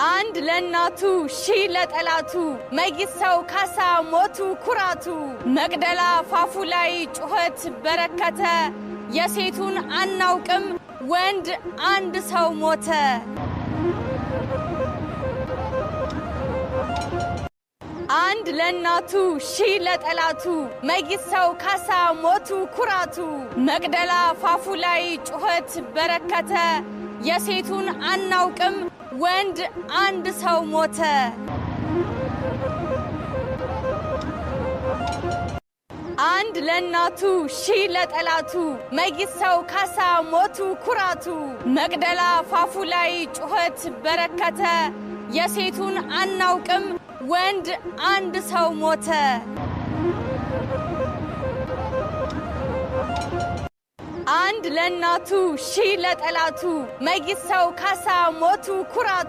አንድ ለናቱ ሺህ ለጠላቱ መይሰው ካሳ ሞቱ ኩራቱ መቅደላ ፋፉ ላይ ጩኸት በረከተ የሴቱን አናውቅም ወንድ አንድ ሰው ሞተ። አንድ ለናቱ ሺህ ለጠላቱ መይሰው ካሳ ሞቱ ኩራቱ መቅደላ ፋፉ ላይ ጩኸት በረከተ የሴቱን አናውቅም ወንድ አንድ ሰው ሞተ። አንድ ለናቱ ሺህ ለጠላቱ መይሰው ካሳ ሞቱ ኩራቱ መቅደላ ፋፉ ላይ ጩኸት በረከተ የሴቱን አናውቅም ወንድ አንድ ሰው ሞተ። አንድ ለናቱ ሺህ ለጠላቱ መይሰው ካሳ ሞቱ ኩራቱ